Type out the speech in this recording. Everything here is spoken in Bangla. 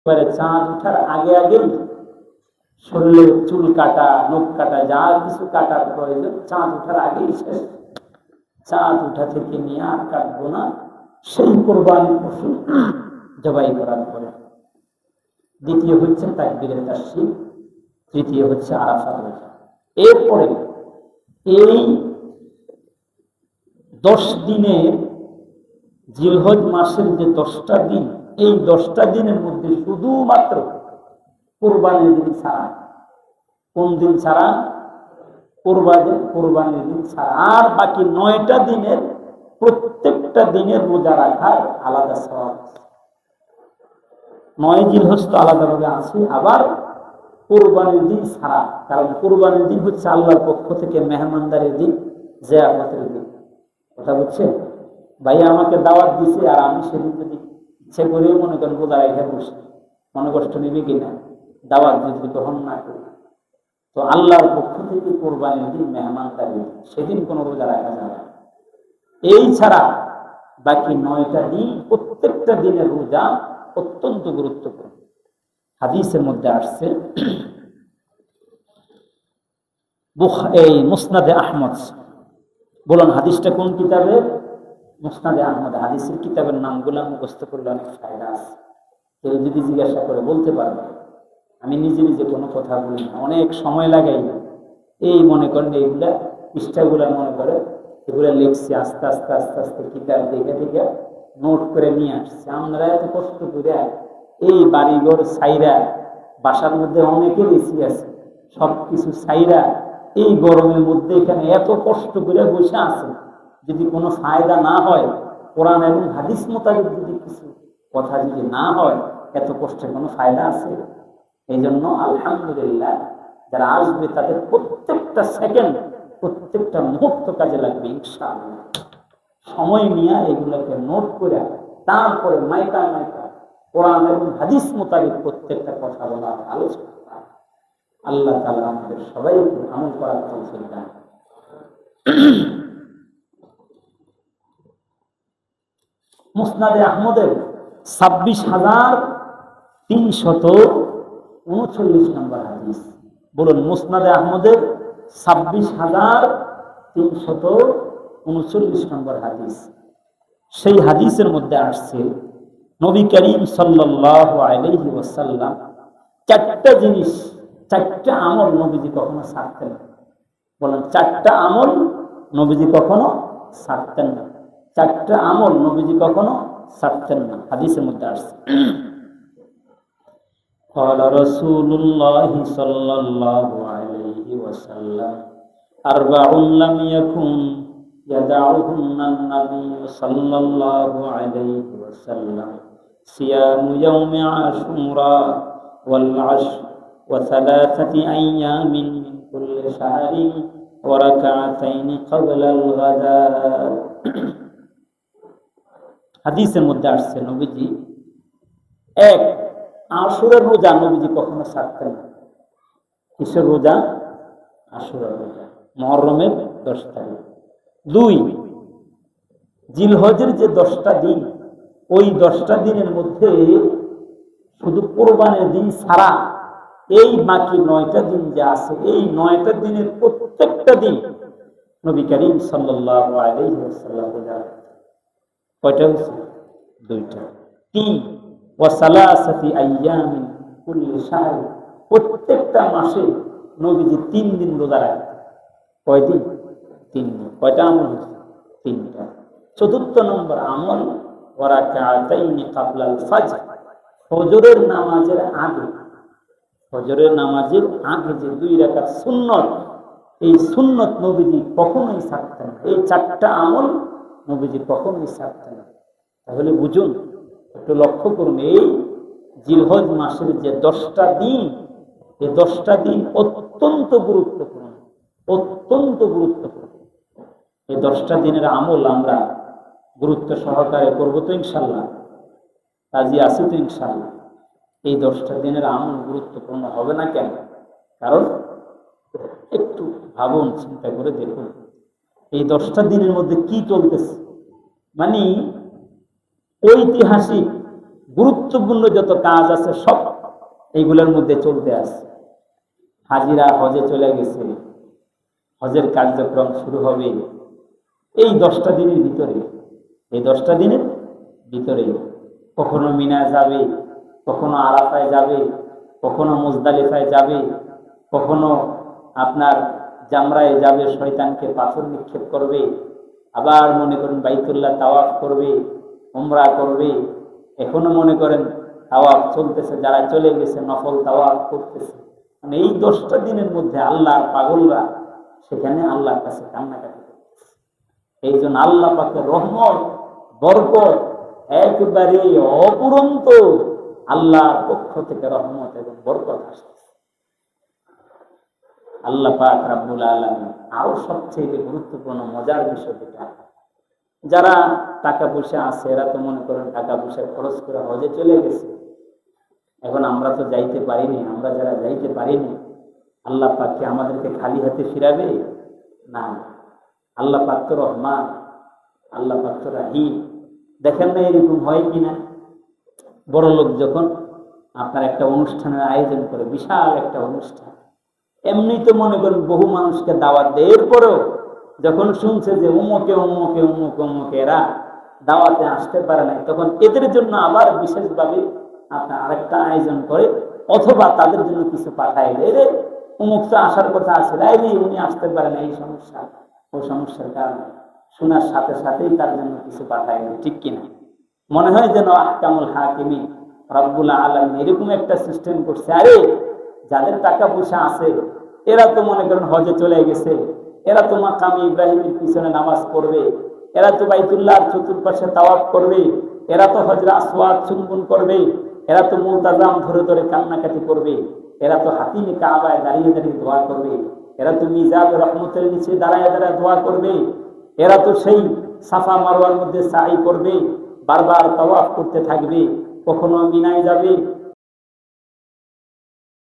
এবারে চাঁদ ওঠার আগে আগেই শরীরের চুল কাটা, নখ কাটা, যা কিছু কাটার প্রয়োজন চাঁদ ওঠার আগেই শেষ। চাঁদ উঠা থেকে নিয়ে আর কাটবো না, সেই কোরবানি পশু জবাই করার পরে। দ্বিতীয় হচ্ছে তাকবীরে তাশরীক, তৃতীয় হচ্ছে আরাফাত রোজা। এরপরে এই 10 দিনের, জিলহজ মাসের যে 10টা দিন, এই 10টা দিনের মধ্যে শুধুমাত্র কোরবানির দিন ছাড়া, কোন দিন ছাড়া? কোরবানির দিন ছাড়া। আর বাকি 9টা দিনের প্রত্যেকটা দিনের রোজা রাখার আলাদা সওয়াব। 9 জিলহজ তো আলাদাভাবে আছে, আবার কোরবানির দিন ছাড়া। কারণ কোরবানির দিন হচ্ছে আল্লাহর পক্ষ থেকে মেহমানদারির দিন, জিয়ারতের দিন। কথা বুঝছে? ভাইয়া আমাকে দাওয়াত দিছে, আর আমি সেদিন যদি ইচ্ছে করেও মনে করেন রোজা রেখে বসে, মনে কষ্ট নেবে কিনা? দাওয়াত যদি গ্রহণ না করি, তো আল্লাহর পক্ষ থেকে কোরবানির দিন মেহমানদারি দিন, সেদিন কোনো রোজা রাখা যাবে না। এই ছাড়া বাকি 9টা দিন, প্রত্যেকটা দিনের রোজা অত্যন্ত গুরুত্বপূর্ণ। হাদিসের মধ্যে আসছে, এই মুসনাদে আহমদ, বলুন হাদিসটা কোন কিতাবে? মুসনাদে আহমদ। হাদিসের কিতাবের নামগুলো মুখস্থ করলে অনেক ফায়দা আছে। কেউ যদি জিজ্ঞাসা করে বলতে পারবে। আমি নিজে নিজে কোনো কথা বলি না, অনেক সময় লাগাই। এই মনে করেন এইগুলা পৃষ্ঠাগুলা মনে করে এগুলা লিখছি, আস্তে আস্তে আস্তে আস্তে কিতাব দেখে দেখে নোট করে নিয়ে আসছি। আমরা এত কষ্ট করে এই বাড়িঘর সাইরা, বাসার মধ্যে অনেকের এসি আছে, সবকিছু সাইরা এই গরমের মধ্যে এখানে এত কষ্ট করে বসে আছে, যদি কোনো ফায়দা না হয়, কোরআন এবং হাদিস মোতাবেক যদি কিছু কথা যদি না হয়, এত কষ্টের কোনো ফায়দা আছে? এই জন্য আলহামদুলিল্লাহ, যারা আসবে তাদের প্রত্যেকটা সেকেন্ড, প্রত্যেকটা মুহূর্ত কাজে লাগবে ইনশাআল্লাহ। সময় নিয়ে এগুলোকে নোট করে তারপরে মাইকা মাইকা কোরআন এবং হাদিস মোতাবেক প্রত্যেকটা কথা বলা, আলোচনা করা। আল্লাহ তাআলা আমাদের সবাইকে আমল করার তৌফিক দান। মুসনাদে আহমদের 26,339 নম্বর হাদিস। বলুন, মুসনাদে আহমদের 26,339 নম্বর হাদিস। সেই হাদিসের মধ্যে আসছে, নবী করিম সাল্লাল্লাহু আলাইহি ওয়াসাল্লাম 4টা জিনিস, 4টা আমল নবীজি কখনো ছাড়তেন না। বলেন, 4টা আমল নবীজি কখনো ছাড়তেন না। 4টা আমল নবীজি কখনো ছাড়তেন না। হাদিসের মধ্যে আসছে, قال رسول الله صلى الله عليه وسلم أربع لم يكن يدعهن النبي صلى الله عليه وسلم صيام يوم عاشوراء والعشر وثلاثة أيام من كل شهر وركعتين قبل الغداء। হাদিসের মধ্যে আসছে, নবীজি এক, আশুরার রোজা নবীজি কখনো ছাড়তেন না। কিসের রোজা? আশুরার রোজা, মুহররমের 10 তারিখ। 2, জিলহজের যে 10টা দিন, ওই 10টা দিনের মধ্যে শুধু কোরবানির দিন ছাড়া এই বাকি 9টা দিন যে আছে, এই 9টা দিনের প্রত্যেকটা দিন নবী করিম সাল্লাল্লাহু আলাইহি ওয়াসাল্লাম রোজা রাখতেন। কয়টা হয়েছে? 2টা। 3, ওয়াসালাসাতি আইয়ামিন কুল্লি শাহর, প্রত্যেকটা মাসে নবীজি 3 দিন রোজা রাখতেন। কয় দিন? 3 দিন। কয়টা আমল হয়েছে? 3টা। 4র্থ নম্বর আমল, ওয়ারাকাতাইনি ক্বাবলাল ফাজর, ফজরের নামাজের আগে, ফজরের নামাজের আগে যে 2 রাকাত সুন্নত, এই সুন্নত নবীজি কখনোই ছাড়তেন না। এই 4টা আমল নবীজি কখনোই ছাড়তেন না। তাহলে বুঝুন, একটু লক্ষ্য করুন, এই জিলহজ মাসের যে 10টা দিন, এই 10টা দিন অত্যন্ত গুরুত্বপূর্ণ, অত্যন্ত গুরুত্বপূর্ণ। এই 10টা দিনের আমল আমরা গুরুত্ব সহকারে করবো তো ইনশাল্লাহ? রাজি আছি তো ইনশাল্লাহ? এই 10টা দিনের আমল গুরুত্বপূর্ণ হবে না কেন? কারণ একটু ভাবুন, চিন্তা করে দেখুন, এই 10টা দিনের মধ্যে কি চলতেছে। মানে ঐতিহাসিক গুরুত্বপূর্ণ যত কাজ আছে সব এইগুলোর মধ্যে চলতে আছে। হাজিরা হজে চলে গেছে, হজের কার্যক্রম শুরু হবে এই 10টা দিনের ভিতরে। এই 10টা দিনের ভিতরে কখনো মিনা যাবে, কখনো আরাফায় যাবে, কখনো মুজদালিফায় যাবে, কখনো আপনার জামরায় যাবে, শয়তানকে পাথর নিক্ষেপ করবে, আবার মনে করেন বাইতুল্লাহ তাওয়াফ করবে, উমরা করবে, এখনো মনে করেন তাওয়াফ চলতেছে, যারা চলে গেছে নফল তাওয়াফ করতেছে। মানে এই 10টা দিনের মধ্যে আল্লাহর পাগলরা সেখানে আল্লাহর কাছে কান্নাকাটি করতেছে। এই জন্য আল্লাহ পাকের রহমত বরকত একেবারে অপুরন্ত, আল্লাহর পক্ষ থেকে রহমত এবং বরকত আসতেছে। আল্লাহ পাক রব্বুল আলামিন আরো সবচেয়ে গুরুত্বপূর্ণ মজার বিষয় যেটা, যারা টাকা পয়সা আছে এরা তো মনে করেন টাকা পয়সা খরচ করে হজে চলে গেছে, এখন আমরা তো যাইতে পারিনি। আমরা যারা যাইতে পারিনি, আল্লাহ পাক কি আমাদেরকে খালি হাতে ফিরাবে? না, আল্লাহ পাক তো রহমান, আল্লাহ পাক তো রাহিম। দেখেন না এরকম হয় কিনা, বড় লোক যখন আপনার একটা অনুষ্ঠানের আয়োজন করে, বিশাল একটা অনুষ্ঠান, এমনি তো মনে করেন বহু মানুষকে দাওয়াত দেয়, এরপরেও যখন শুনছে যে উমুকে উমুকে উমুকে উমুকে এরা দাওয়াতে আসতে পারে নাই, তখন এদের জন্য আবার বিশেষভাবে আপনার আরেকটা আয়োজন করে, অথবা তাদের জন্য কিছু পাঠায় দেয়, রে উমুক তো আসার কথা আছে, উনি আসতে পারেন এই সমস্যা ও সমস্যার কারণে, শোনার সাথে সাথেই তার জন্য কিছু পাঠায় দেয়। ঠিক কিনা? মনে হয় যেন আহকামুল হাকিমিন রব্বুল আলামিন এরকম একটা সিস্টেম করছে। আরে যাদের টাকা পয়সা আছে এরা তো মনে করেন হজে চলে গেছে, এরা তো মাকামে ইব্রাহিমের পিছনে নামাজ পড়বে, এরা তো বাইতুল্লাহর চতুর্পাশে তাওয়াফ করবে, এরা তো হজরে আসওয়াদ চুম্বন করবে, এরা তো মুলতাজাম ধরে ধরে কান্নাকাটি করবে, এরা তো হাতিমে কাবায় দাঁড়িয়ে দাঁড়িয়ে দোয়া করবে, এরা তো মিজাব রহমতের নিচে দাঁড়ায় দাঁড়ায় দোয়া করবে, এরা তো সেই সাফা মারওয়ার মধ্যে সাই করবে, বারবার তাওয়াফ করতে থাকবে, কখনো মিনায় যাবে,